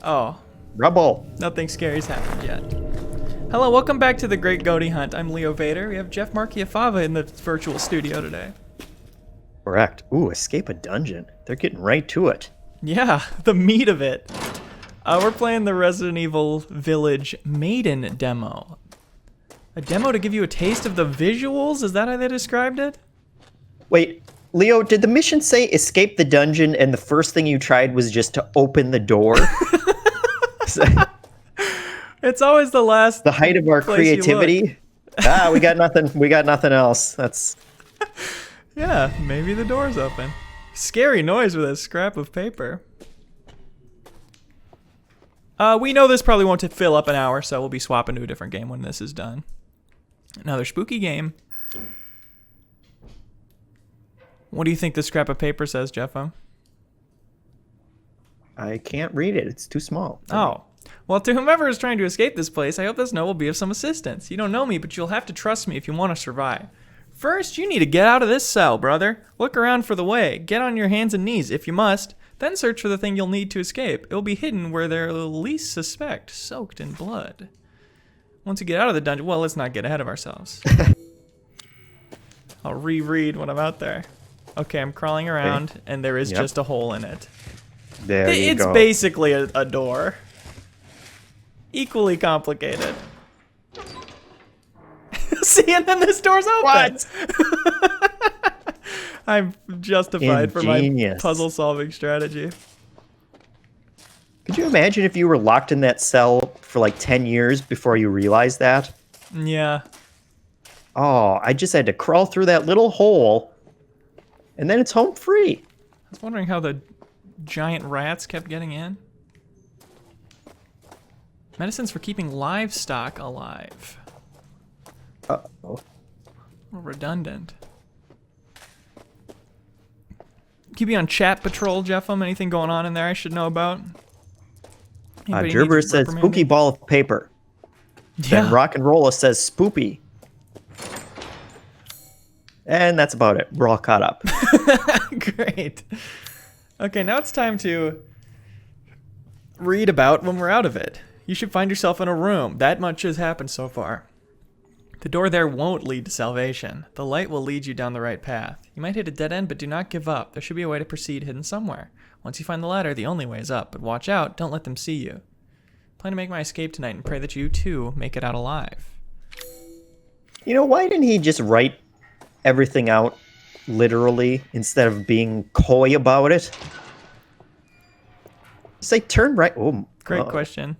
Oh. Rubble. Nothing scary's happened yet. Hello, welcome back to the Great GOTY Hunt. I'm Leo Vader. We have Jeff Marchiafava in the virtual studio today. Correct. Ooh, escape a dungeon. They're getting right to it. Yeah, the meat of it. We're playing the Resident Evil Village Maiden demo. A demo to give you a taste of the visuals? Is that how they described it? Wait, Leo, did the mission say escape the dungeon and the first thing you tried was just to open the door? It's always the last. The height of our creativity. We got nothing. We got nothing else. That's. Yeah, maybe the door's open. Scary noise with a scrap of paper. We know this probably won't fill up an hour, so we'll be swapping to a different game when this is done. Another spooky game. What do you think this scrap of paper says, Jeffo? I can't read it. It's too small. Oh. Well, to whomever is trying to escape this place, I hope this note will be of some assistance. You don't know me, but you'll have to trust me if you want to survive. First, you need to get out of this cell, brother. Look around for the way. Get on your hands and knees if you must. Then search for the thing you'll need to escape. It'll be hidden where they'll least suspect, soaked in blood. Once you get out of the dungeon, well, let's not get ahead of ourselves. I'll reread when I'm out there. Okay, I'm crawling around, and there is just a hole in it. There you go. It's basically a door. Equally complicated. See, and then this door's open. What? I'm justified for my Ingenious. puzzle-solving strategy. Could you imagine if you were locked in that cell for like 10 years before you realized that? Yeah. Oh, I just had to crawl through that little hole, and then it's home free. I was wondering how the giant rats kept getting in. Medicines for keeping livestock alive. Uh-oh. Redundant. Keep you on chat patrol, Jeffum. Anything going on in there I should know about? Gerber says spooky ball of paper. Yeah. Then Rock and Rolla says spoopy. And that's about it. We're all caught up. Great. Okay, now it's time to read about when we're out of it. You should find yourself in a room. That much has happened so far. The door there won't lead to salvation. The light will lead you down the right path. You might hit a dead end, but do not give up. There should be a way to proceed hidden somewhere. Once you find the ladder, the only way is up, but watch out, don't let them see you. I plan to make my escape tonight and pray that you, too, make it out alive. You know, why didn't he just write everything out literally instead of being coy about it? Say turn right. Oh, Great question.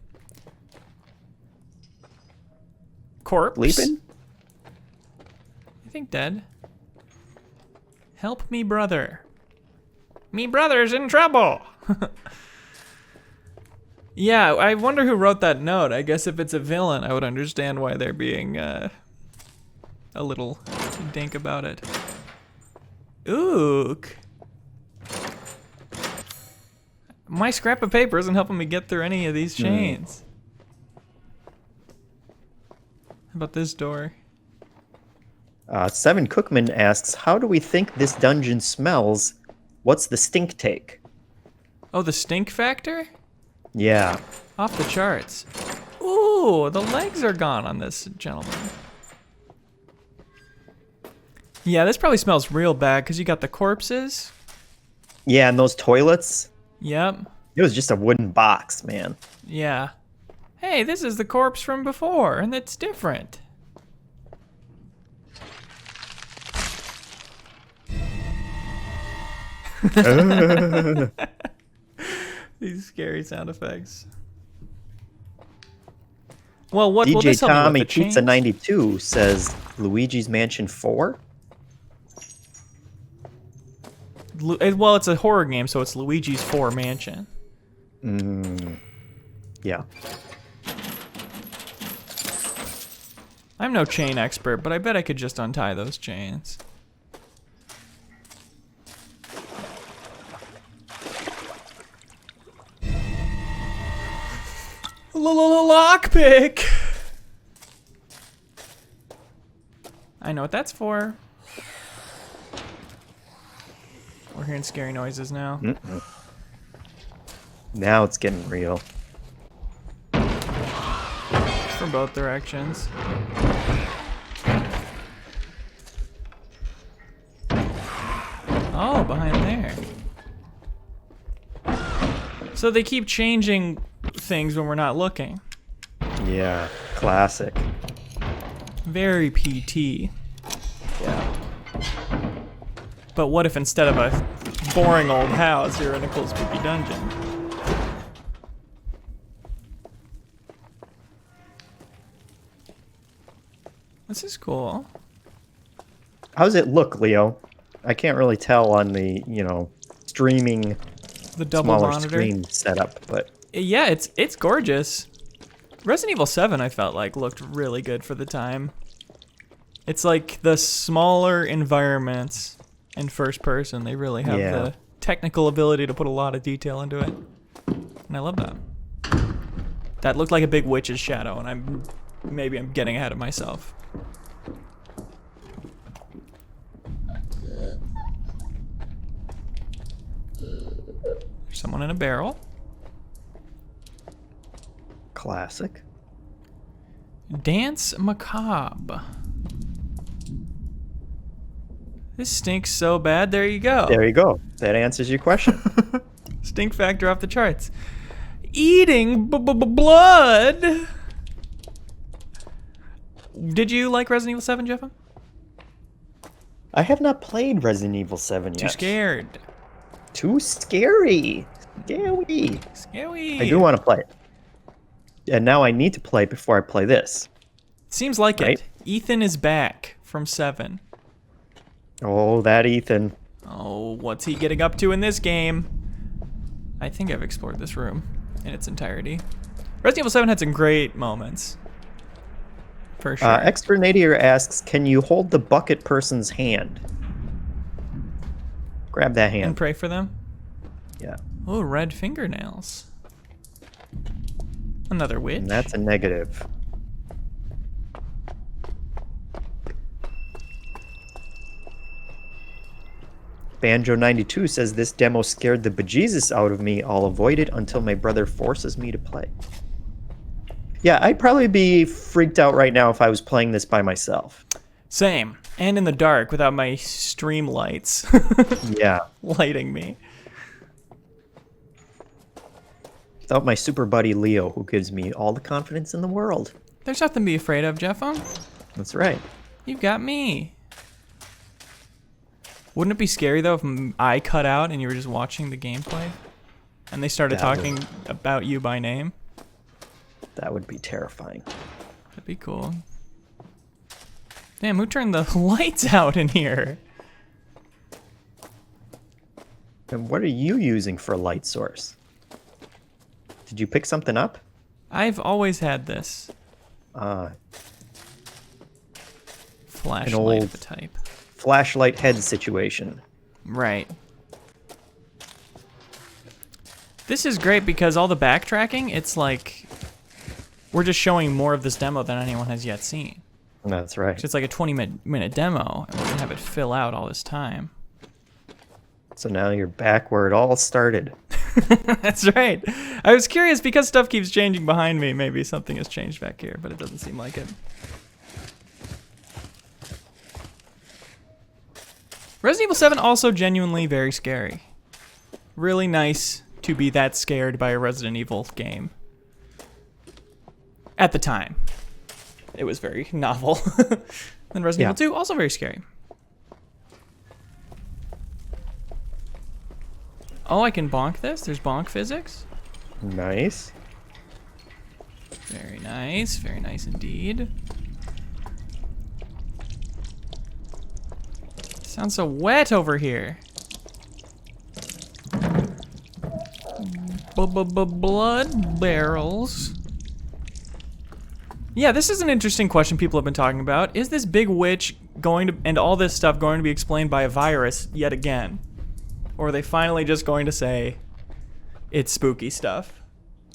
Corpse? Sleeping? I think dead. Help me, brother. Me brother's in trouble. Yeah, I wonder who wrote that note. I guess if it's a villain, I would understand why they're being a little dink about it. Ook. My scrap of paper isn't helping me get through any of these chains. How about this door? Seven Cookman asks, how do we think this dungeon smells? What's the stink take? Oh, the stink factor? Yeah. Off the charts. Ooh, the legs are gone on this gentleman. Yeah, this probably smells real bad because you got the corpses. Yeah, and those toilets. Yep. It was just a wooden box, man. Yeah. Hey, this is the corpse from before, and it's different. These scary sound effects. Well, what will DJ this help me with Tommy the chains? Pizza 92 says Luigi's Mansion 4. Well, it's a horror game, so it's Luigi's 4 Mansion. Yeah. I'm no chain expert, but I bet I could just untie those chains. Lockpick! I know what that's for. We're hearing scary noises now. Now it's getting real. from both directions. Oh, behind there. So they keep changing things when we're not looking. Yeah, classic. Very PT. Yeah. But what if instead of a boring old house, you're in a cool spooky dungeon? This is cool. How does it look, Leo? I can't really tell on the, streaming The double smaller monitor. screen setup, but Yeah, it's gorgeous. Resident Evil 7, I felt like, looked really good for the time. It's like the smaller environments in first person, they really have the technical ability to put a lot of detail into it. And I love that. That looked like a big witch's shadow, and maybe I'm getting ahead of myself. There's someone in a barrel. classic. Dance Macabre. This stinks so bad. There you go. There you go. That answers your question. Stink factor off the charts. Eating blood. Did you like Resident Evil 7, Jeff? I have not played Resident Evil 7 yet. Too scared. Too scary. Scary. Scary. I do want to play it. And now I need to play it before I play this. Seems like Right? it. Ethan is back from 7. Oh, that Ethan. Oh, what's he getting up to in this game? I think I've explored this room in its entirety. Resident Evil 7 had some great moments. For sure. Externadier asks, can you hold the bucket person's hand? Grab that hand. And pray for them. Yeah. Oh, red fingernails. Another witch. And that's a negative. Banjo92 says, this demo scared the bejesus out of me. I'll avoid it until my brother forces me to play. Yeah, I'd probably be freaked out right now if I was playing this by myself. Same. And in the dark without my stream lights Yeah. lighting me. Without my super buddy Leo, who gives me all the confidence in the world. There's nothing to be afraid of, Jeff. That's right. You've got me. Wouldn't it be scary, though, if I cut out and you were just watching the gameplay? And they started talking about you by name? That would be terrifying. That'd be cool. Damn, who turned the lights out in here? And what are you using for a light source? Did you pick something up? I've always had this. An Flashlight old of a type. flashlight head situation. Right. This is great because all the backtracking, it's like we're just showing more of this demo than anyone has yet seen. That's right. So it's like a 20-minute demo, and we're gonna have it fill out all this time. So now you're back where it all started. That's right. I was curious because stuff keeps changing behind me. Maybe something has changed back here, but it doesn't seem like it. Resident Evil 7 also genuinely very scary. Really nice to be that scared by a Resident Evil game. At the time. It was very novel. And Resident Evil 2, also very scary. Oh, I can bonk this? There's bonk physics? Nice. Very nice. Very nice indeed. Sounds so wet over here. Blood barrels. Yeah, this is an interesting question people have been talking about. Is this big witch going to, and all this stuff going to be explained by a virus yet again? Or are they finally just going to say, it's spooky stuff?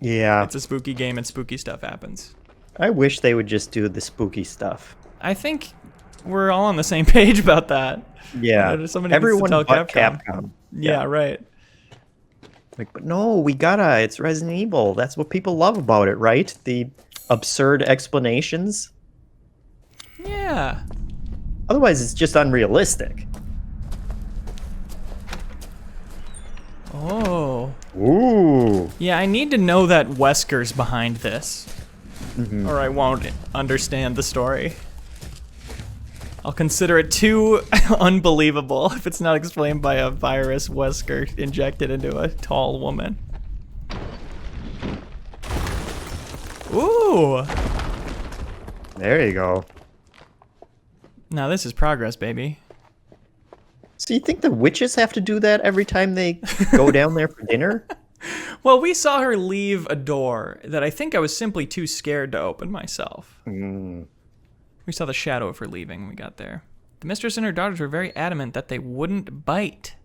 Yeah. It's a spooky game and spooky stuff happens. I wish they would just do the spooky stuff. I think we're all on the same page about that. Yeah. Somebody Everyone needs to but tell Capcom. Capcom. Yeah, right. Like, but no, it's Resident Evil. That's what people love about it, right? The absurd explanations. Yeah. Otherwise, it's just unrealistic. Oh. Ooh. Yeah, I need to know that Wesker's behind this. Or I won't understand the story. I'll consider it too unbelievable if it's not explained by a virus Wesker injected into a tall woman. Ooh! There you go. Now this is progress, baby. So you think the witches have to do that every time they go down there for dinner? Well, we saw her leave a door that I think I was simply too scared to open myself. We saw the shadow of her leaving when we got there. The mistress and her daughters were very adamant that they wouldn't bite.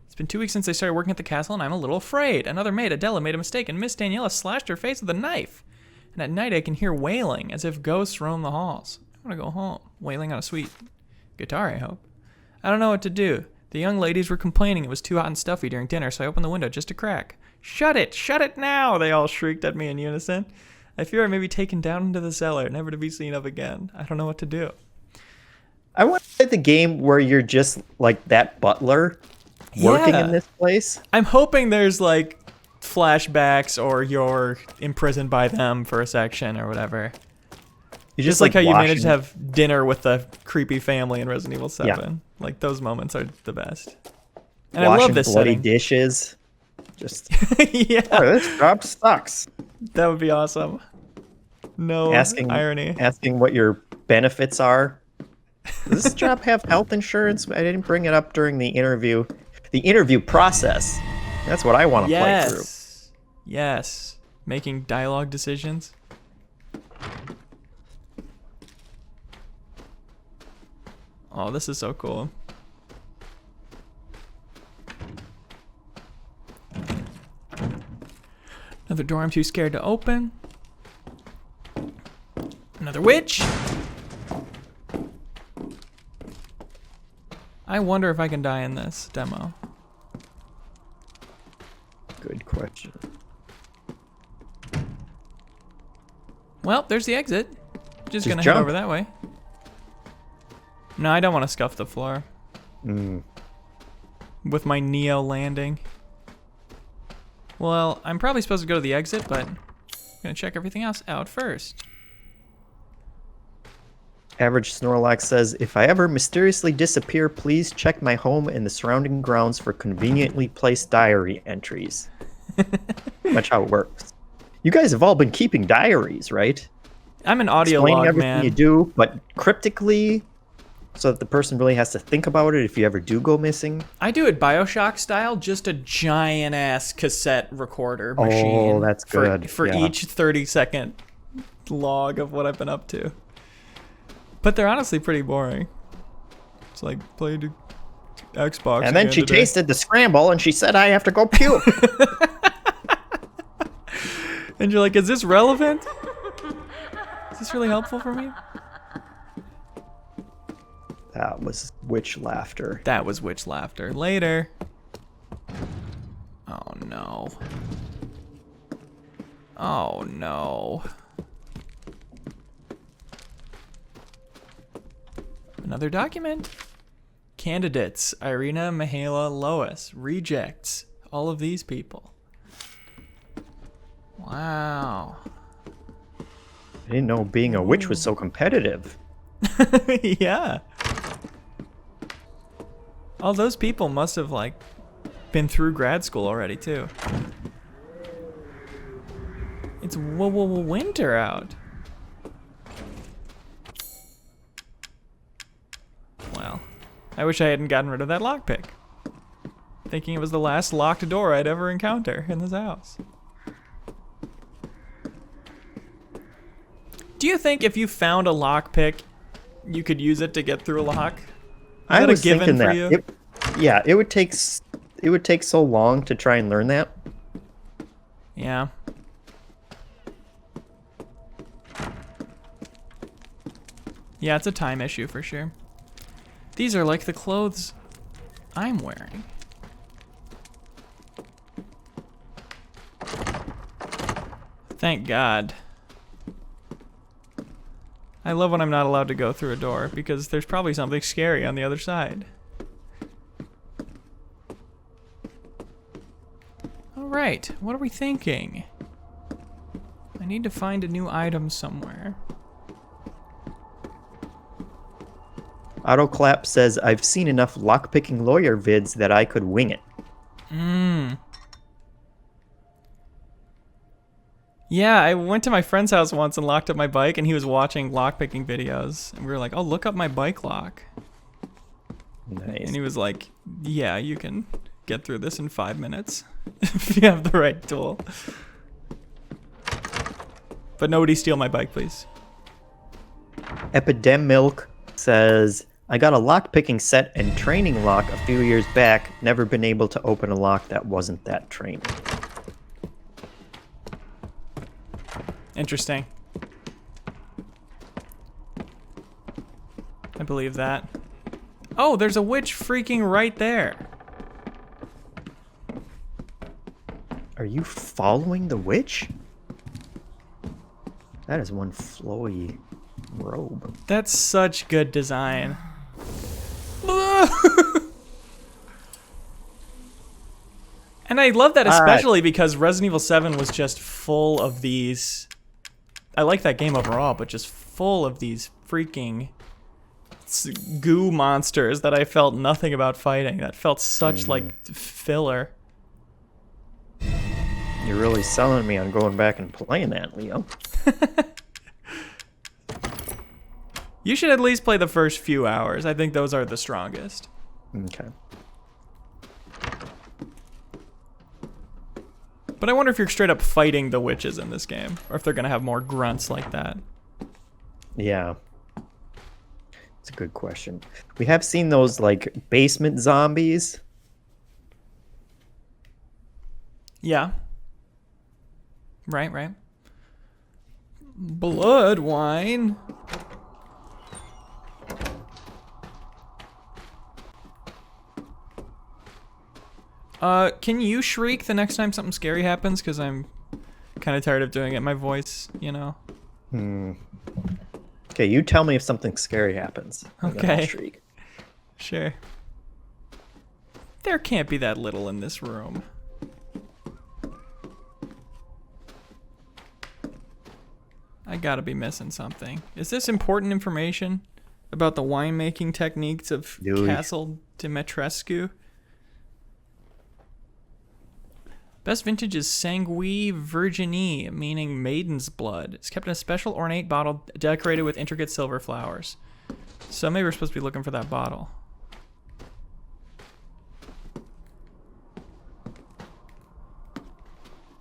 It's been 2 weeks since they started working at the castle, and I'm a little afraid. Another maid, Adela, made a mistake, and Miss Daniela slashed her face with a knife. And at night I can hear wailing, as if ghosts roam the halls. I want to go home. Wailing on a sweet guitar, I hope. I don't know what to do. The young ladies were complaining it was too hot and stuffy during dinner, so I opened the window just a crack. Shut it! Shut it now! They all shrieked at me in unison. I fear I may be taken down into the cellar, never to be seen of again. I don't know what to do. I want to play the game where you're just like that butler working in this place. I'm hoping there's like flashbacks or you're imprisoned by them for a section or whatever. You just like how you managed to have dinner with the creepy family in Resident Evil 7. Yeah. Like those moments are the best. And washing I love this bloody setting. dishes. Just yeah. Oh, this job sucks. That would be awesome. No irony. Asking what your benefits are. Does this job have health insurance? I didn't bring it up during the interview. The interview process. That's what I want to play through. Yes. Making dialogue decisions. Oh, this is so cool. Another door I'm too scared to open. Another witch. I wonder if I can die in this demo. Good question. Well, there's the exit. Just gonna jump. head over that way. No, I don't want to scuff the floor. With my Neo landing. Well, I'm probably supposed to go to the exit, but I'm gonna check everything else out first. Average Snorlax says, if I ever mysteriously disappear, please check my home and the surrounding grounds for conveniently placed diary entries. Pretty much how it works. You guys have all been keeping diaries, right? I'm an audio Explaining log everything man. you do, but cryptically, so that the person really has to think about it if you ever do go missing. I do it Bioshock style, just a giant ass cassette recorder machine. Oh, that's good. For each 30-second log of what I've been up to. But they're honestly pretty boring. It's like played Xbox. And then she tasted the scramble and she said, I have to go puke. And you're like, is this relevant? Is this really helpful for me? That was witch laughter. That was witch laughter. Later. Oh no. Oh no. Another document. Candidates. Irina, Mihaela, Lois. Rejects. All of these people. Wow. I didn't know being a witch was so competitive. Yeah. All those people must have like been through grad school already too. It's winter out. Well, I wish I hadn't gotten rid of that lockpick. Thinking it was the last locked door I'd ever encounter in this house. Do you think if you found a lockpick, you could use it to get through a lock? I was thinking for that. you? It would take so long to try and learn that. Yeah. Yeah, it's a time issue for sure. These are like the clothes I'm wearing. Thank God. I love when I'm not allowed to go through a door because there's probably something scary on the other side. Alright, what are we thinking? I need to find a new item somewhere. Autoclap says, I've seen enough lockpicking lawyer vids that I could wing it. Yeah, I went to my friend's house once and locked up my bike, and he was watching lockpicking videos. And we were like, oh, look up my bike lock. Nice. And he was like, yeah, you can get through this in 5 minutes if you have the right tool. But nobody steal my bike, please. Epidem Milk says, I got a lockpicking set and training lock a few years back. Never been able to open a lock that wasn't that training. Interesting. I believe that. Oh, there's a witch freaking right there. Are you following the witch? That is one flowy robe. That's such good design. And I love that especially because Resident Evil 7 was just full of these... I like that game overall, but just full of these freaking goo monsters that I felt nothing about fighting. That felt such like filler. You're really selling me on going back and playing that, Leo. You should at least play the first few hours. I think those are the strongest. Okay. But I wonder if you're straight up fighting the witches in this game, or if they're gonna have more grunts like that. Yeah. It's a good question. We have seen those, like, basement zombies. Yeah. Right. Blood wine. Can you shriek the next time something scary happens? Because I'm kind of tired of doing it. My voice, you know. Okay, you tell me if something scary happens. And then I'll Okay. shriek. Sure. There can't be that little in this room. I gotta be missing something. Is this important information about the winemaking techniques of Dude. Castle Dimitrescu? Best vintage is Sanguis Virginie, meaning maiden's blood. It's kept in a special ornate bottle decorated with intricate silver flowers. So maybe we're supposed to be looking for that bottle.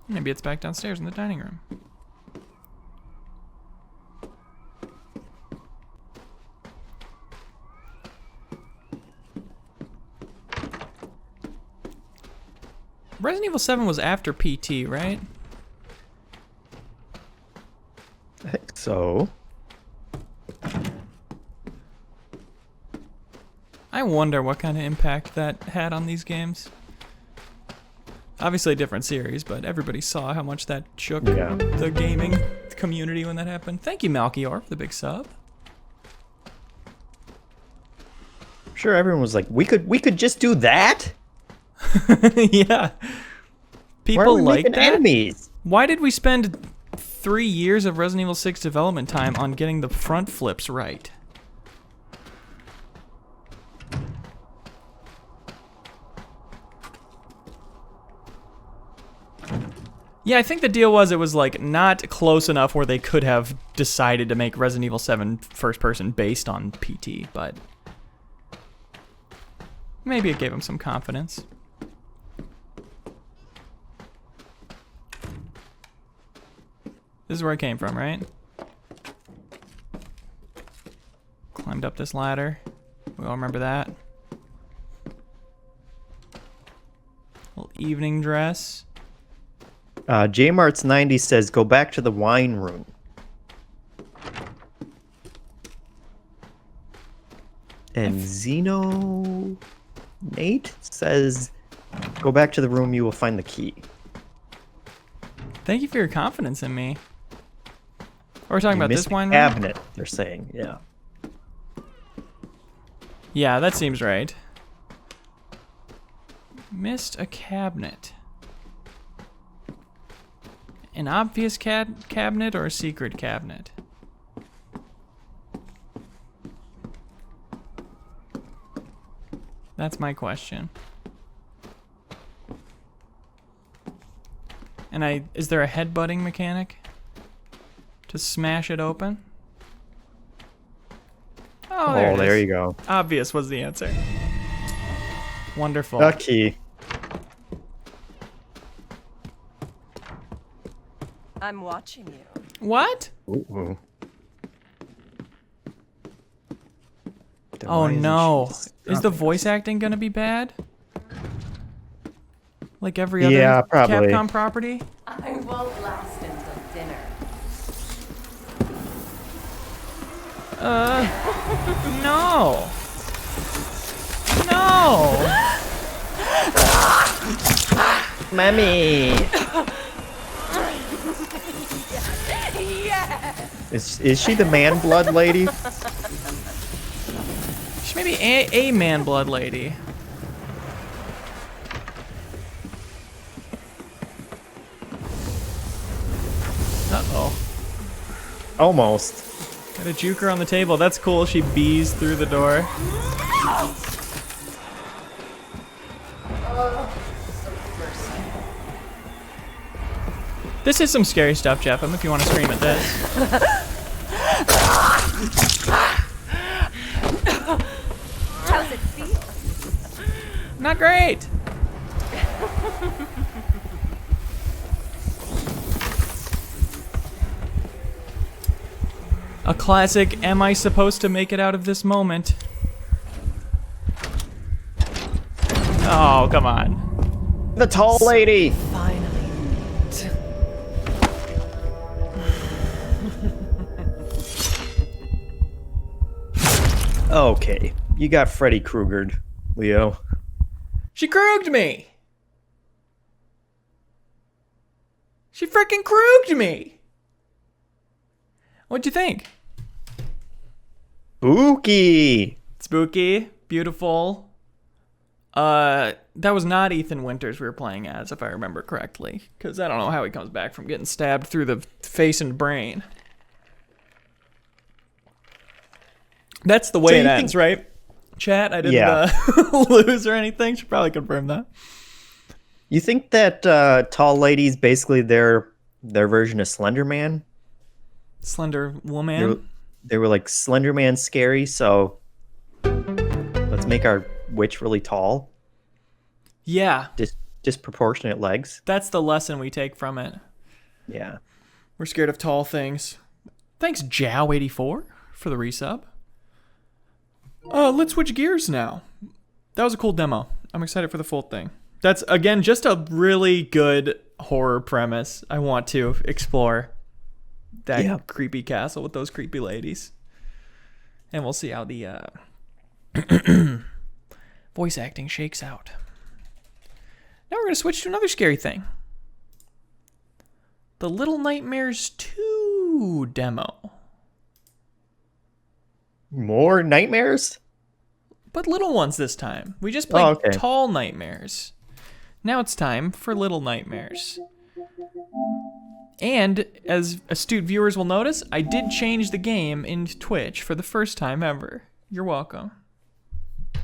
Maybe it's back downstairs in the dining room. Resident Evil 7 was after PT, right? I think so. I wonder what kind of impact that had on these games. Obviously a different series, but everybody saw how much that shook the gaming community when that happened. Thank you, Malchior, for the big sub. Sure, everyone was like, we could just do that? Yeah. Why are People we like making that. enemies? Why did we spend 3 years of Resident Evil 6 development time on getting the front flips right? Yeah, I think the deal was it was like not close enough where they could have decided to make Resident Evil 7 first person based on PT, but maybe it gave them some confidence. This is where I came from, right? Climbed up this ladder. We all remember that. Little evening dress. JMarts90 says, go back to the wine room. And Zeno Nate says, go back to the room, you will find the key. Thank you for your confidence in me. Or we're talking You about missed this wine the now? cabinet, they're saying. Yeah. Yeah, that seems right. Missed a cabinet. An obvious cabinet or a secret cabinet? That's my question. And is there a headbutting mechanic to smash it open? Oh, There it is. you go. Obvious was the answer. Wonderful. The key. I'm watching you. What? Ooh. Then Oh why isn't no. she Is the stopping voice us? acting gonna be bad? Like every other probably. Capcom property? I won't last until dinner. No. No. Mommy! Yeah. Is she the man blood lady? She may be a man blood lady. Uh-oh. Almost. Got a juker on the table. That's cool. She bees through the door. This is some scary stuff, Jeff. If you want to scream at this. How's it feel? Not great. A classic, am I supposed to make it out of this moment? Oh, come on. The tall lady! Finally. Okay, you got Freddy Krueger'd, Leo. She Kruged me! She freaking Kruged me! What'd you think? Spooky! Spooky, beautiful. That was not Ethan Winters we were playing as, if I remember correctly. Because I don't know how he comes back from getting stabbed through the face and brain. That's the way So it you ends, right? Chat, I didn't Yeah. lose or anything. Should probably confirm that. You think that tall lady's basically their version of Slender Man? Slender woman. They were like Slender Man scary, so let's make our witch really tall. Yeah, Disproportionate legs. that's the lesson we take from it. Yeah. We're scared of tall things. Thanks, Jow84, for the resub. Let's switch gears now. That was a cool demo. I'm excited for the full thing. That's, again, just a really good horror premise. I want to explore that creepy castle with those creepy ladies. And we'll see how the voice acting shakes out. Now we're going to switch to another scary thing. The Little Nightmares 2 demo. More nightmares? But little ones this time. We just played okay. tall nightmares. Now it's time for little nightmares. And, as astute viewers will notice, I did change the game in Twitch for the first time ever. You're welcome.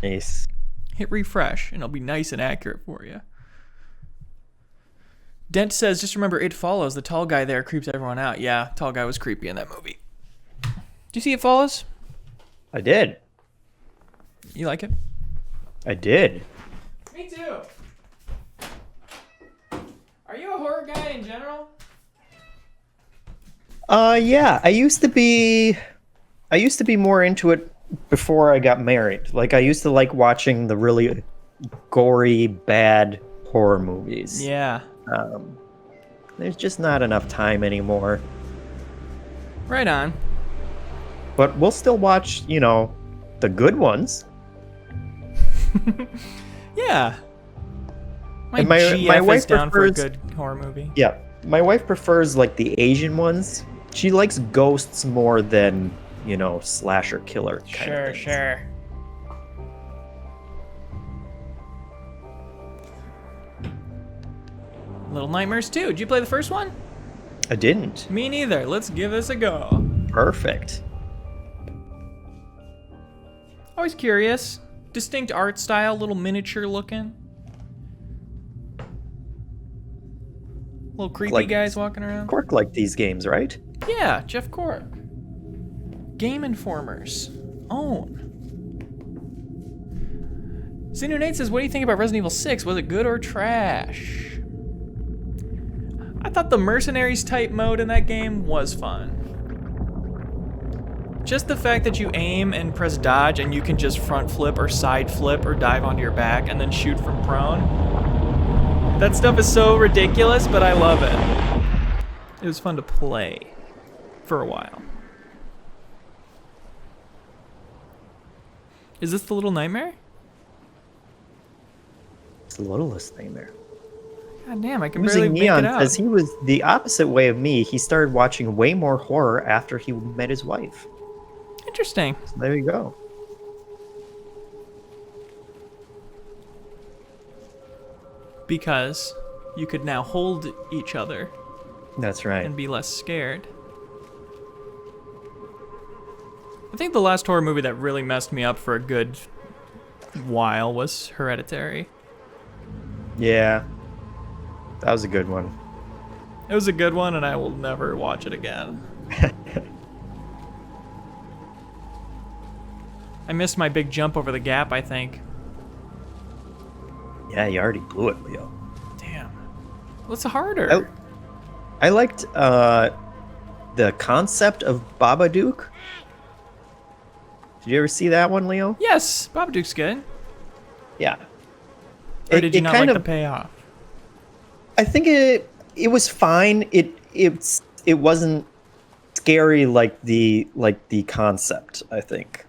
Nice. Hit refresh, and it'll be nice and accurate for you. Dent says, just remember, It Follows. The tall guy there creeps everyone out. Yeah, tall guy was creepy in that movie. Do you see It Follows? I did. You like it? I did. Me too. Are you a horror guy in general? Yeah. I used to be more into it before I got married. Like, I used to like watching the really gory, bad horror movies. Yeah. There's just not enough time anymore. Right on. But we'll still watch, the good ones. Yeah. My And my GF wife is down for a prefers- good horror movie. Yeah. my wife prefers like the Asian ones. She likes ghosts more than, you know, slasher killer kind of things. Sure. Little Nightmares 2. Did you play the first one? I didn't. Me neither. Let's give this a go. Perfect. Always curious. Distinct art style, little miniature looking. Little creepy Like- guys walking around. Cork liked these games, right? Yeah, Jeff Cork. Game Informers. Own. Sinu Nate says, what do you think about Resident Evil 6? Was it good or trash? I thought the Mercenaries type mode in that game was fun. Just the fact that you aim and press dodge and you can just front flip or side flip or dive onto your back and then shoot from prone. That stuff is so ridiculous, but I love it. It was fun to play for a while. Is this the Little Nightmare? It's the littlest nightmare. God damn, I can barely Using make Neon it out. says he was the opposite way of me. He started watching way more horror after he met his wife. Interesting. So there you go. Because you could now hold each other That's right. and be less scared. I think the last horror movie that really messed me up for a good while was Hereditary. Yeah. That was a good one. It was a good one, and I will never watch it again. I missed my big jump over the gap, I think. Yeah, you already blew it, Leo. Damn. What's harder? I liked the concept of Babadook. Did you ever see that one, Leo? Yes, Babadook's good. Yeah. Or did you not like kind the of, payoff? I think it was fine. It wasn't scary like the concept, I think.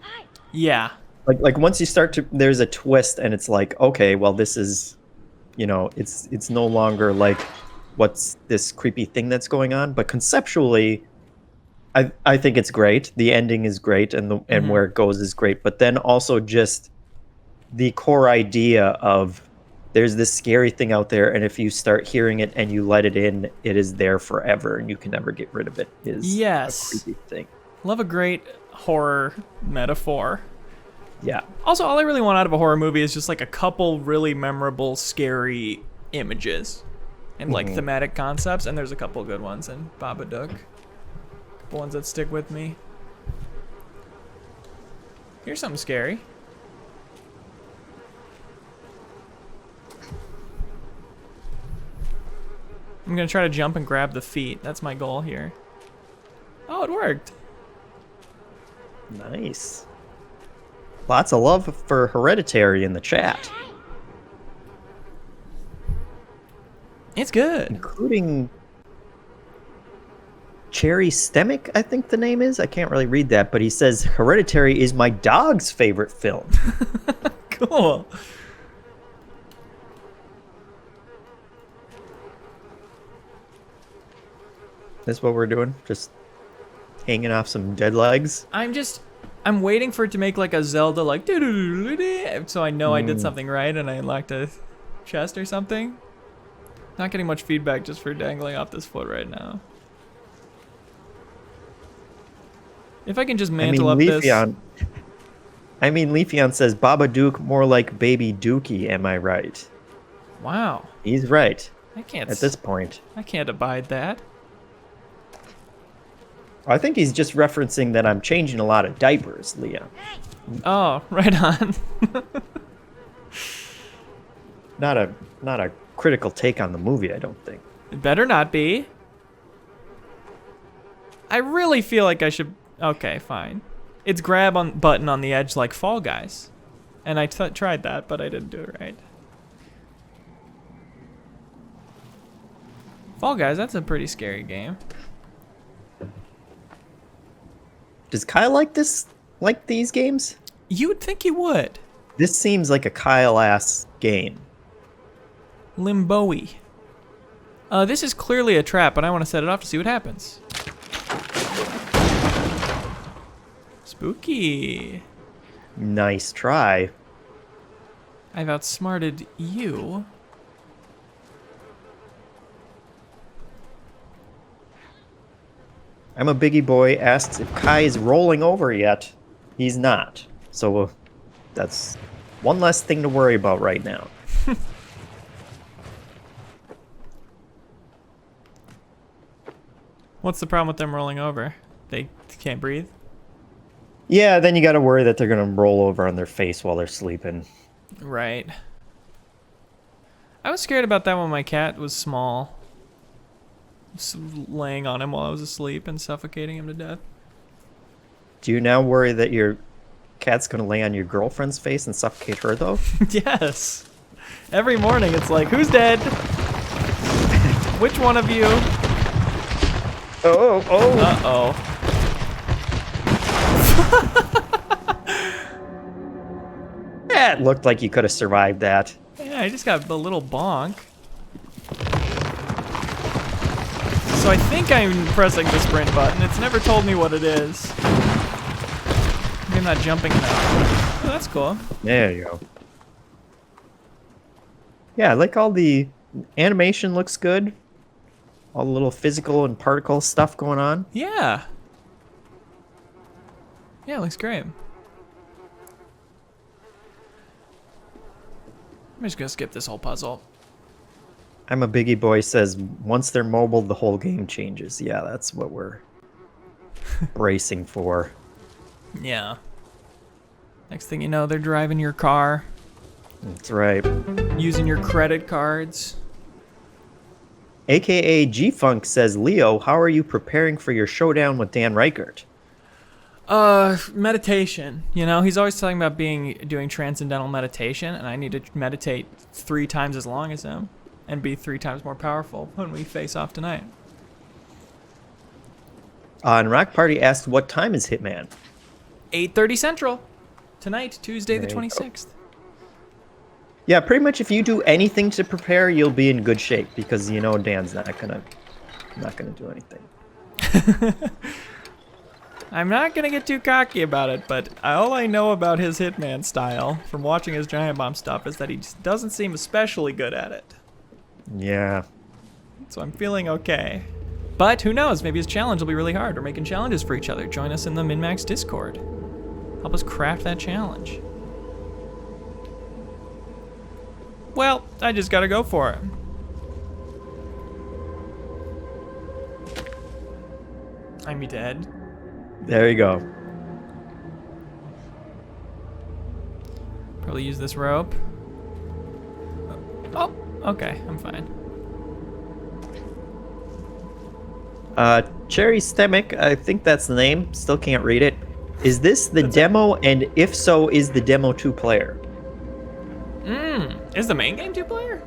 Yeah. Like once you start to, there's a twist and it's like, okay, well this is, you know, it's no longer like what's this creepy thing that's going on, but conceptually I think it's great. The ending is great and where it goes is great, but then also just the core idea of there's this scary thing out there, and if you start hearing it and you let it in, it is there forever and you can never get rid of it is Yes. a creepy thing. Love a great horror metaphor. Yeah. Also, all I really want out of a horror movie is just like a couple really memorable, scary images and like thematic concepts, and there's a couple good ones in Babadook. Couple ones that stick with me. Here's something scary. I'm gonna try to jump and grab the feet. That's my goal here. Oh, it worked. Nice. Lots of love for Hereditary in the chat, It's good. including Cherry Stemic, I think the name is. I can't really read that, but he says Hereditary is my dog's favorite film. Cool. That's what we're doing, just hanging off some dead legs. I'm waiting for it to make like a Zelda like doo-doo-doo-doo-doo, so I know I did something right and I unlocked a chest or something. Not getting much feedback just for dangling off this foot right now. If I can just mantle up this. Leafeon says Babadook more like Baby Dookie, am I right? Wow. He's right. I can't At this point. I can't abide that. I think he's just referencing that I'm changing a lot of diapers, Leon. Oh, right on. Not a critical take on the movie, I don't think. It better not be. I really feel like I should. Okay, fine. It's grab on button on the edge like Fall Guys, and I tried that, but I didn't do it right. Fall Guys, that's a pretty scary game. Does Kyle like these games? You would think he would. This seems like a Kyle-ass game. Limbo-y. This is clearly a trap, but I want to set it off to see what happens. Spooky. Nice try. I've outsmarted you. I'm a biggie boy asks if Kai is rolling over yet. He's not. So that's one less thing to worry about right now. What's the problem with them rolling over? They can't breathe? Yeah, then you got to worry that they're going to roll over on their face while they're sleeping. Right. I was scared about that when my cat was small. Just laying on him while I was asleep and suffocating him to death. Do you now worry that your cat's going to lay on your girlfriend's face and suffocate her, though? Yes. Every morning it's like, who's dead? Which one of you? Oh, oh. Uh-oh. It looked like you could have survived that. Yeah, I just got a little bonk. So I think I'm pressing the sprint button. It's never told me what it is. Maybe I'm not jumping enough. Oh, that's cool. There you go. Yeah, I like all the animation looks good. All the little physical and particle stuff going on. Yeah. Yeah, it looks great. I'm just gonna skip this whole puzzle. I'm a biggie boy says once they're mobile, the whole game changes. Yeah, that's what we're bracing for. Yeah. Next thing you know, they're driving your car, That's right. using your credit cards. AKA G-Funk says, Leo, how are you preparing for your showdown with Dan Reichert? Meditation. You know, he's always talking about doing transcendental meditation, and I need to meditate 3 times as long as him and be 3 times more powerful when we face off tonight. And Rock Party asked, what time is Hitman? 8:30 Central tonight, Tuesday the There you go. 26th. Yeah, pretty much if you do anything to prepare, you'll be in good shape because you know Dan's not gonna do anything. I'm not gonna get too cocky about it, but all I know about his Hitman style from watching his Giant Bomb stuff is that he just doesn't seem especially good at it. Yeah. So I'm feeling okay. But who knows, maybe his challenge will be really hard. We're making challenges for each other. Join us in the MinnMax Discord. Help us craft that challenge. Well, I just gotta go for it. I'm dead. There you go. Probably use this rope. Oh, okay, I'm fine. Cherry Stemic, I think that's the name. Still can't read it. Is this the demo? And if so, is the demo 2-player? Is the main game 2-player?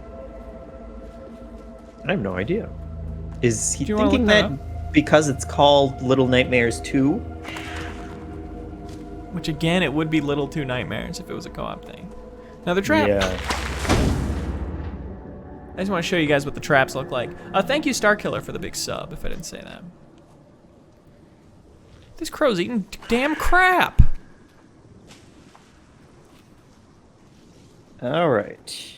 I have no idea. Is he Do you wanna thinking look that that because it's called Little Nightmares 2? Which again, it would be Little 2 Nightmares if it was a co-op thing. Another trap. Yeah. I just want to show you guys what the traps look like. Thank you, Starkiller, for the big sub, if I didn't say that. This crow's eating damn crap. All right.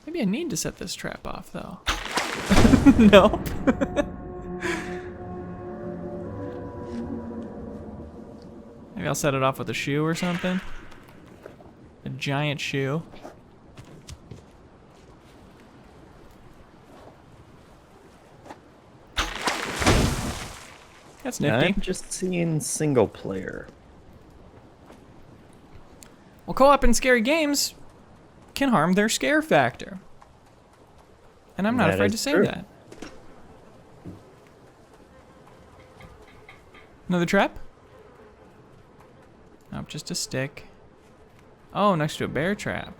Maybe I need to set this trap off, though. Nope. Maybe I'll set it off with a shoe or something. A giant shoe. That's nifty. I'm just seeing single player. Well, co-op in scary games can harm their scare factor. And I'm not That afraid is to say true. that. Another trap? Nope, just a stick. Oh, next to a bear trap.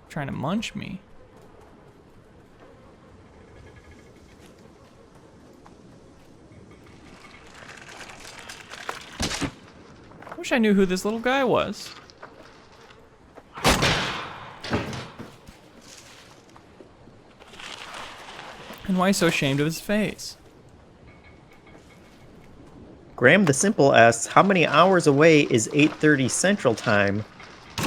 Trying to munch me. Wish I knew who this little guy was. And why so ashamed of his face? Graham the Simple asks, how many hours away is 8:30 Central Time?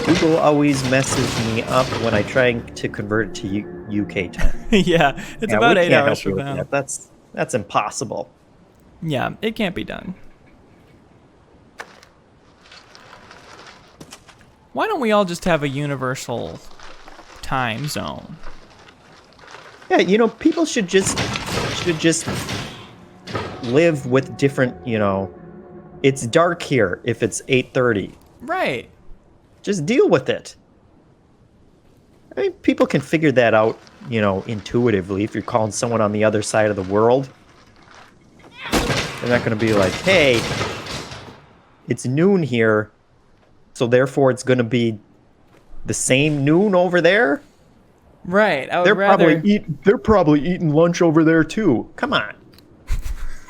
Google always messes me up when I try to convert it to UK time. Yeah, it's about we 8 can't hours help you from with now. that. That's impossible. Yeah, it can't be done. Why don't we all just have a universal time zone? Yeah, you know, people should just live with different, you know, it's dark here if it's 8:30. Right. Just deal with it. I mean, people can figure that out, you know, intuitively. If you're calling someone on the other side of the world, they're not going to be like, hey, it's noon here, so therefore it's going to be the same noon over there. Right. They're probably eating lunch over there too. Come on.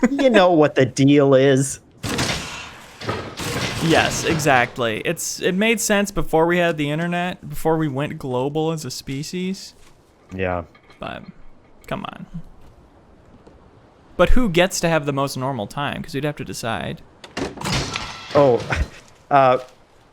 You know what the deal is. Yes, exactly. It made sense before we had the internet, before we went global as a species. Yeah. But come on. But who gets to have the most normal time? Because we'd have to decide. Oh,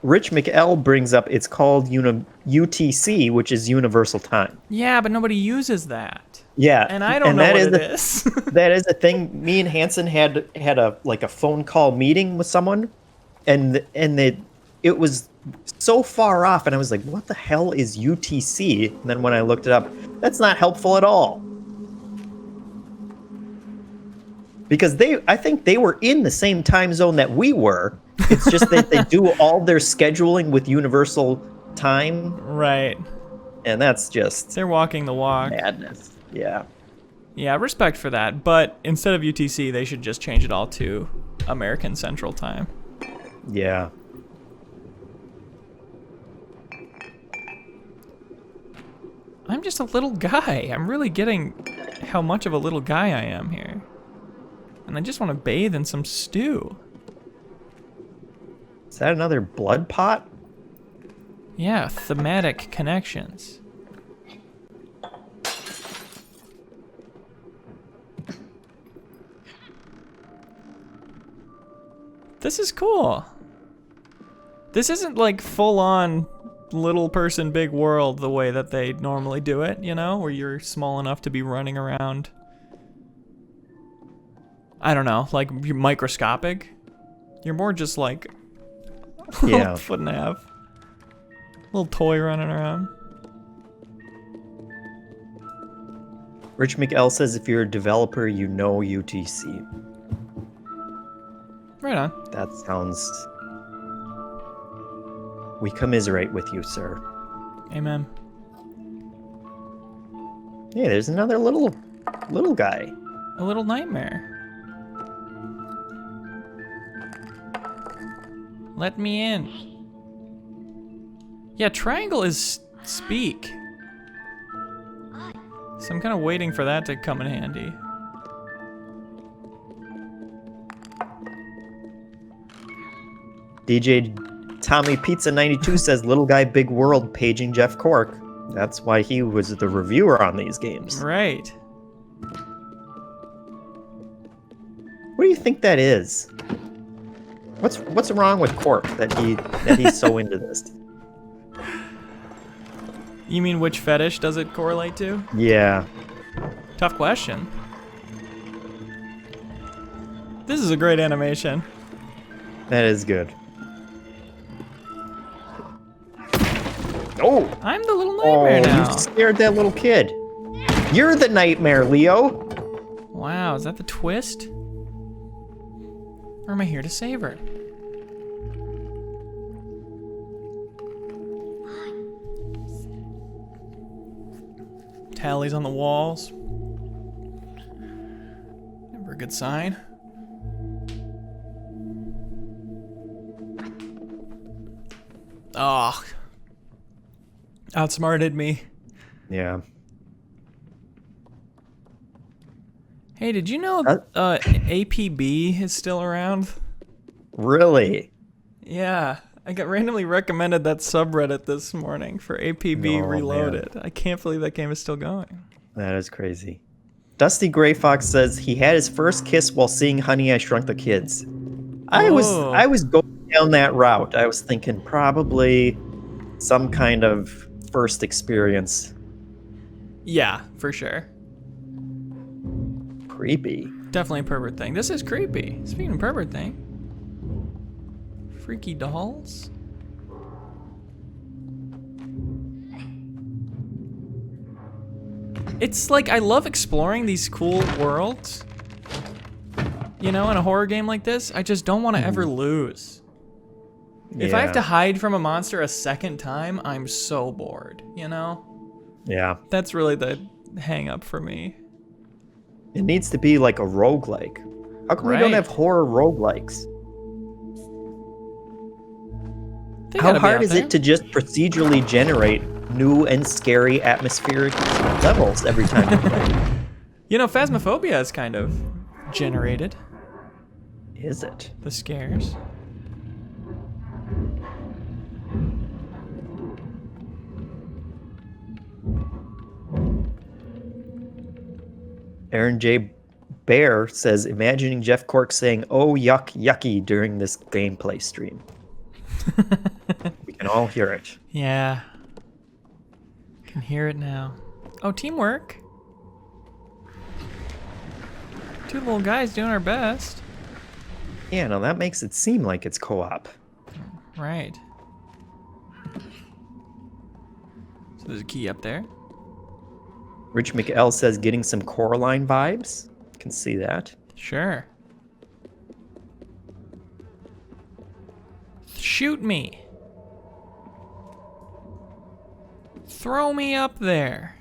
Rich McL brings up it's called UTC, which is Universal Time. Yeah, but nobody uses that. Yeah, And I don't know what it is. That is a thing. Me and Hanson had a phone call meeting with someone, and it was so far off, and I was like, "What the hell is UTC?" And then when I looked it up, that's not helpful at all. Because I think they were in the same time zone that we were. It's just that they do all their scheduling with universal time. Right. And that's just They're walking the walk. madness. Yeah. Yeah, respect for that. But instead of UTC, they should just change it all to American Central Time. Yeah. I'm just a little guy. I'm really getting how much of a little guy I am here. And I just want to bathe in some stew. Is that another blood pot? Yeah, thematic connections. This is cool. This isn't like full-on little person, big world the way that they normally do it, you know? Where you're small enough to be running around. I don't know, like you're microscopic. You're more just like Yeah. foot and a half. Little toy running around. Rich McL says if you're a developer, you know UTC. Right on. That sounds... We commiserate with you, sir. Amen. Hey, there's another little guy. A little nightmare. Let me in. Yeah, triangle is speak. So I'm kind of waiting for that to come in handy. DJ Tommy Pizza 92 says little guy big world paging Jeff Cork. That's why he was the reviewer on these games. Right. What do you think that is? What's wrong with Cork that he's so into this? You mean which fetish does it correlate to? Yeah. Tough question. This is a great animation. That is good. Oh! I'm the little nightmare now. You scared that little kid. You're the nightmare, Leo. Wow, is that the twist? Or am I here to save her? Tallies on the walls. Never a good sign. Oh. Outsmarted me. Yeah. Hey, did you know APB is still around? Really? Yeah, I got randomly recommended that subreddit this morning for APB Oh, Reloaded. Man. I can't believe that game is still going. That is crazy. Dusty Gray Fox says he had his first kiss while seeing Honey, I Shrunk the Kids. I was going down that route. I was thinking probably some kind of first experience. Yeah, for sure. Creepy. Definitely a pervert thing. This is creepy. Speaking of pervert thing. Freaky dolls. It's like, I love exploring these cool worlds. You know, in a horror game like this, I just don't want to ever lose. If I have to hide from a monster a second time, I'm so bored, you know? Yeah. That's really the hang up for me. It needs to be like a roguelike. How come we don't have horror roguelikes? How hard is it to just procedurally generate new and scary atmospheric levels every time you play? You know, Phasmophobia is kind of generated. Is it? The scares. Aaron J. Bear says, imagining Jeff Cork saying, "Oh, yuck, yucky," during this gameplay stream. We can all hear it. Yeah. Can hear it now. Oh, teamwork. Two little guys doing our best. Yeah, no, that makes it seem like it's co-op. Right. So there's a key up there. Rich McL says, getting some Coraline vibes. Can see that. Sure. Shoot me. Throw me up there.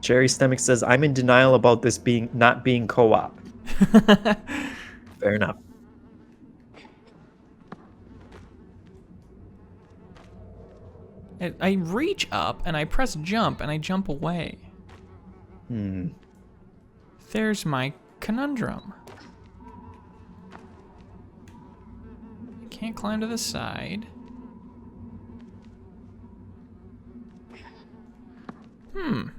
Jerry Stomach says, I'm in denial about this not being co-op. Fair enough. I reach up and I press jump and I jump away. There's my conundrum. I can't climb to the side. Who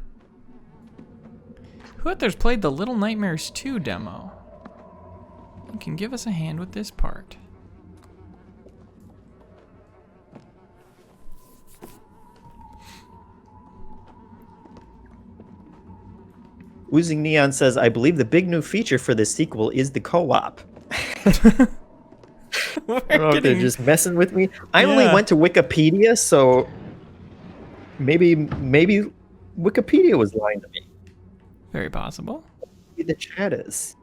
out there's played the Little Nightmares 2 demo? You can give us a hand with this part. Oozing Neon says, I believe the big new feature for this sequel is the co-op. They're just messing with me. I only went to Wikipedia, so maybe Wikipedia was lying to me. Very possible. Maybe the chat is.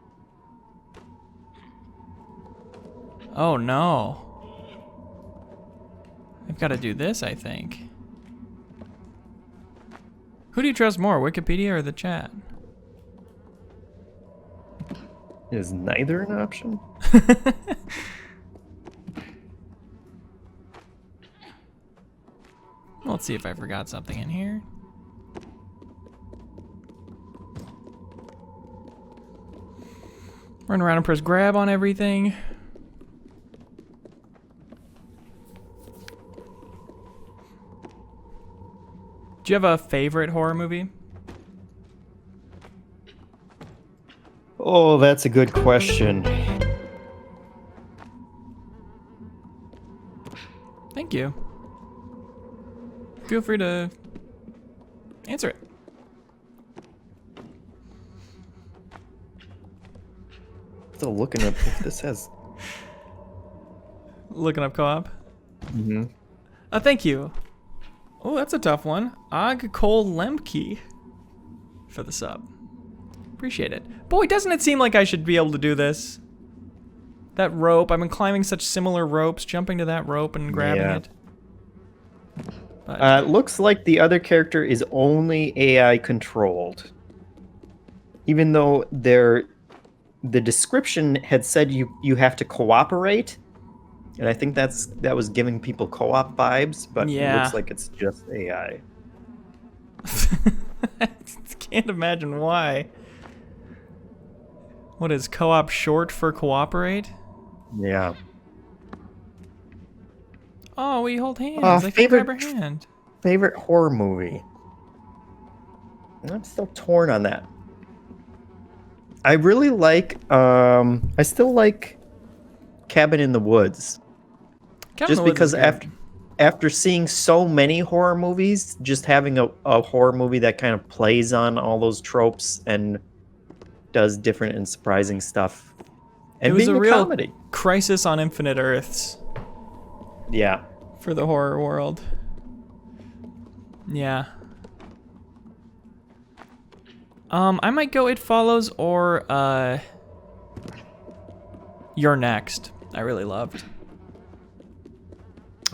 Oh no. I've got to do this, I think. Who do you trust more, Wikipedia or the chat? Is neither an option? Let's see if I forgot something in here. Run around and press grab on everything. Do you have a favorite horror movie? Oh, that's a good question. Thank you. Feel free to answer it. Still looking up if this has... Looking up co-op? Thank you. Oh, that's a tough one. Og Cole Lemke for the sub. Appreciate it. Boy, doesn't it seem like I should be able to do this? That rope, I've been climbing such similar ropes, jumping to that rope and grabbing it. But, looks like the other character is only AI controlled. Even though the description had said you have to cooperate. And I think that was giving people co-op vibes, but it looks like it's just AI. I can't imagine why. What is co-op short for cooperate? Yeah. Oh, we hold hands. I can grab her hand. Favorite horror movie? I'm still torn on that. I really like, I still like Cabin in the Woods. Cabin in Just the Woods because is good. after seeing so many horror movies, just having a horror movie that kind of plays on all those tropes and does different and surprising stuff. And It was being a a real comedy. Crisis on Infinite Earths Yeah. for the horror world. Yeah. I might go It Follows or You're Next. I really loved.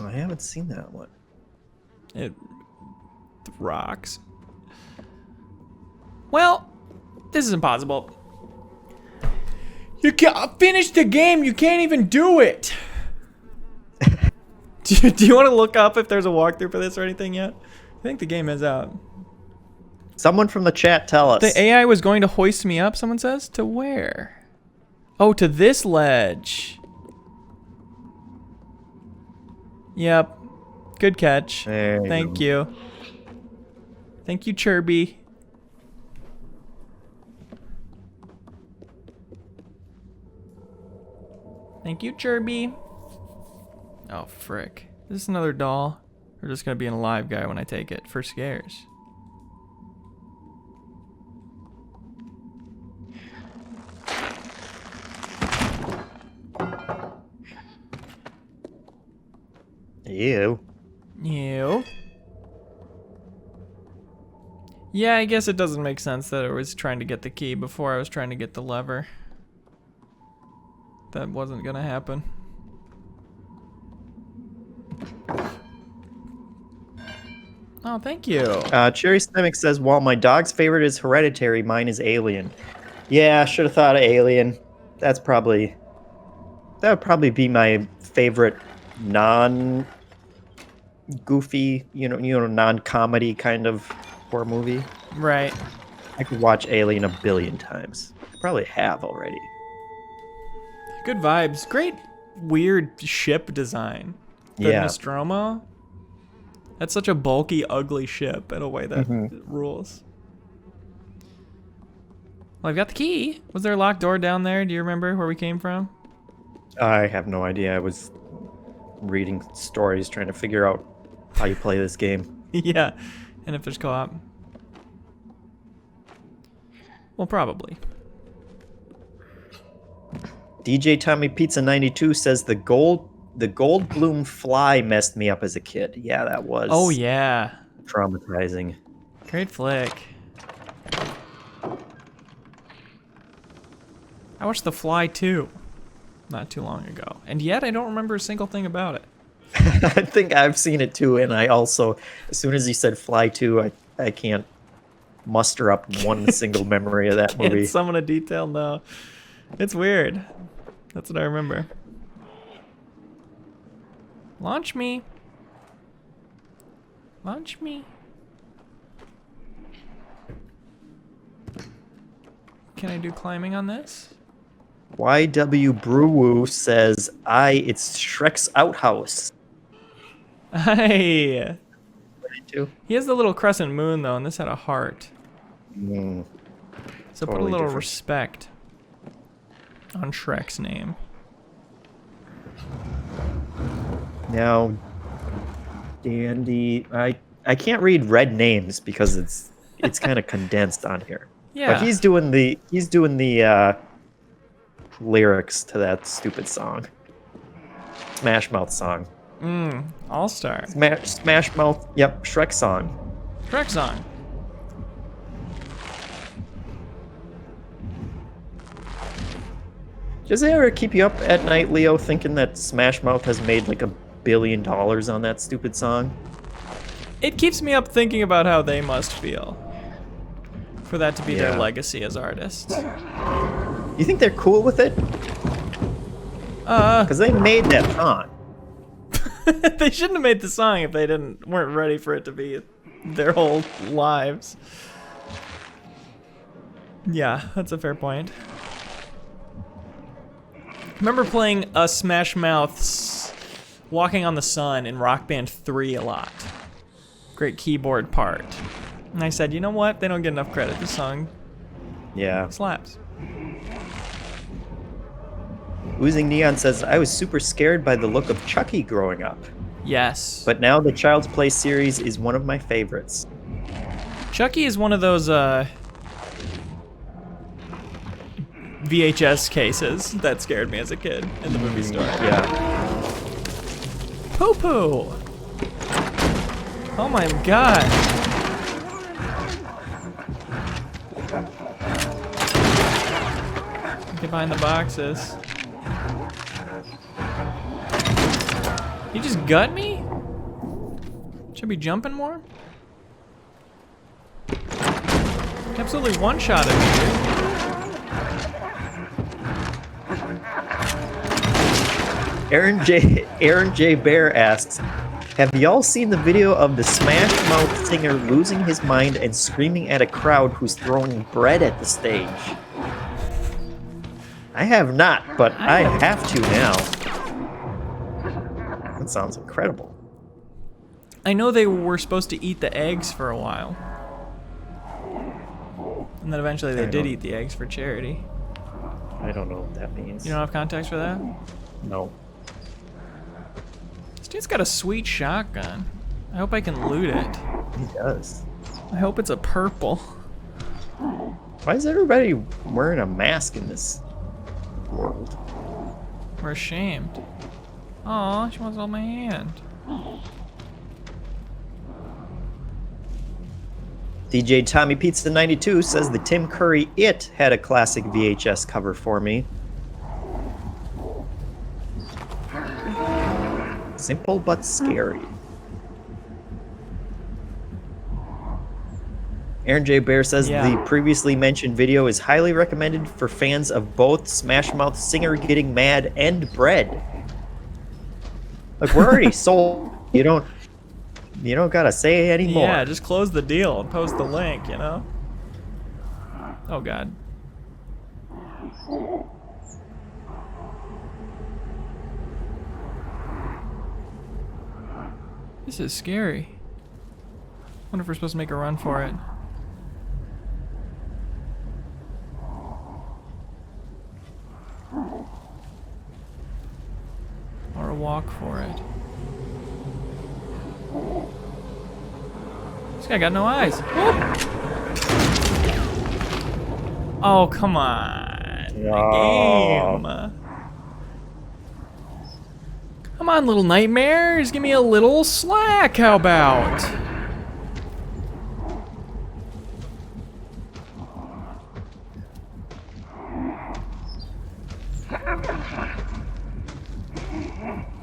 I haven't seen that one. It rocks. Well, this is impossible. You can't finish the game. You can't even do it. Do you want to look up if there's a walkthrough for this or anything yet? I think the game is out. Someone from the chat tell us. The AI was going to hoist me up, someone says? To where? Oh, to this ledge. Yep. Good catch. Thank you. Thank you, Chirby. Thank you, Chirby. Oh, frick. Is this another doll? Or just gonna be an alive guy when I take it for scares? Ew. Ew. Yeah, I guess it doesn't make sense that I was trying to get the key before I was trying to get the lever. That wasn't gonna happen. Oh, thank you. Cherry Stomach says, while my dog's favorite is Hereditary, mine is Alien. Yeah, I should have thought of Alien. That would probably be my favorite non-goofy, non-comedy kind of horror movie. Right. I could watch Alien a billion times. Probably have already. Good vibes. Great weird ship design. The Yeah. Nostromo. That's such a bulky, ugly ship in a way that rules. Well, I've got the key. Was there a locked door down there? Do you remember where we came from? I have no idea. I was reading stories trying to figure out how you play this game. Yeah. And if there's co-op. Well, probably. DJ Tommy Pizza 92 says the Goldblum fly messed me up as a kid. Yeah, that was. Oh, yeah. Traumatizing. Great flick. I watched The Fly 2 not too long ago, and yet I don't remember a single thing about it. I think I've seen it too, and I also, as soon as he said Fly 2, I can't muster up one single memory of that movie. Can't summon a detail, no. It's weird. That's what I remember. Launch me. Launch me. Can I do climbing on this? YW Brewoo says, it's Shrek's outhouse. Hey. Too. He has the little crescent moon though, and this had a heart. So put a Totally little different. respect on Shrek's name. Now, Dandy, I can't read red names because it's kind of condensed on here. Yeah. But he's doing the lyrics to that stupid song. Smash Mouth song. All-Star. Smash Mouth, yep, Shrek song. Shrek song. Does it ever keep you up at night, Leo, thinking that Smash Mouth has made like $1 billion on that stupid song? It keeps me up thinking about how they must feel for that to be their Yeah. legacy as artists. You think they're cool with it? Because they made that song. They shouldn't have made the song if they weren't ready for it to be their whole lives. Yeah, that's a fair point. Remember playing Smash Mouth's Walking on the Sun in Rock Band 3 a lot. great keyboard part. And I said, you know what? They don't get enough credit. This song slaps. Oozing Neon says, I was super scared by the look of Chucky growing up. Yes. But now the Child's Play series is one of my favorites. Chucky is one of those VHS cases that scared me as a kid in the movie store. Yeah. Poo-poo! Oh my god. Get behind the boxes. You just gut me? Should I be jumping more? Absolutely one-shotted me, dude. Aaron J. Bear asks, have y'all seen the video of the Smash Mouth singer losing his mind and screaming at a crowd who's throwing bread at the stage? I have not, but I have to now. That sounds incredible. I know they were supposed to eat the eggs for a while. And then eventually they did eat the eggs for charity. I don't know what that means. You don't have context for that? No. This dude's got a sweet shotgun. I hope I can loot it. He does. I hope it's a purple. Why is everybody wearing a mask in this world? We're ashamed. Aw, she wants to hold my hand. DJ Tommy Pizza 92 says the Tim Curry It had a classic VHS cover for me. Simple but scary. Aaron J. Bear says the previously mentioned video is highly recommended for fans of both Smash Mouth singer getting mad and bread. Look, we're already sold. You don't gotta say anymore. Yeah, just close the deal and post the link, you know? Oh god. This is scary. Wonder if we're supposed to make a run for it. Or a walk for it. This guy got no eyes. Oh, come on. Game. Come on, little nightmares. Give me a little slack. How about?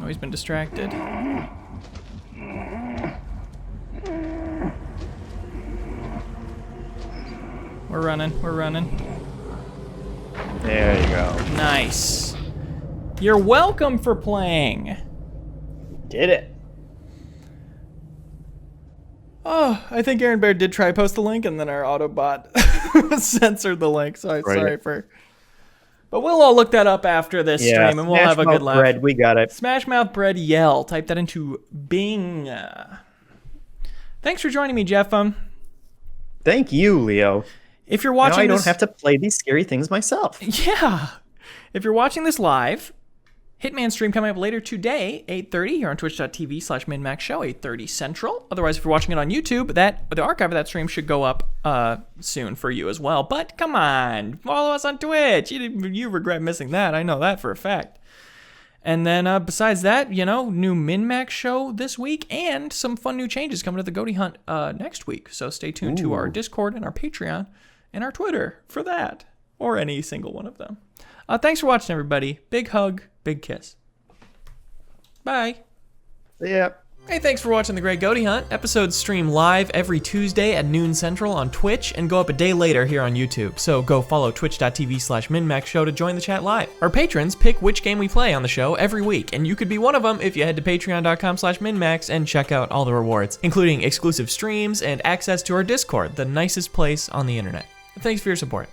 Oh, he's been distracted. We're running, we're running. There you go. Nice. You're welcome for playing. Did it. Oh, I think Aaron Bear did try to post the link and then our Autobot censored the link, so I'm sorry for... But we'll all look that up after this stream and we'll have a good laugh. Bread, we got it. Smash Mouth Bread Yell. Type that into Bing. Thanks for joining me, Jeff. Thank you, Leo. If you're watching now I don't have to play these scary things myself. Yeah. If you're watching this live, Hitman stream coming up later today, 8:30 here on twitch.tv/MinnMax show, 8:30 Central. Otherwise, if you're watching it on YouTube, the archive of that stream should go up soon for you as well. But come on, follow us on Twitch. You regret missing that. I know that for a fact. And then besides that, you know, new MinnMax show this week and some fun new changes coming to the GOTY Hunt next week. So stay tuned to our Discord and our Patreon and our Twitter for that, or any single one of them. Thanks for watching, everybody. Big hug, big kiss. Bye. Yeah. Hey, thanks for watching The Great GOTY Hunt. Episodes stream live every Tuesday at noon Central on Twitch and go up a day later here on YouTube. So go follow twitch.tv/MinnMax show to join the chat live. Our patrons pick which game we play on the show every week, and you could be one of them if you head to patreon.com/MinnMax and check out all the rewards, including exclusive streams and access to our Discord, the nicest place on the internet. Thanks for your support.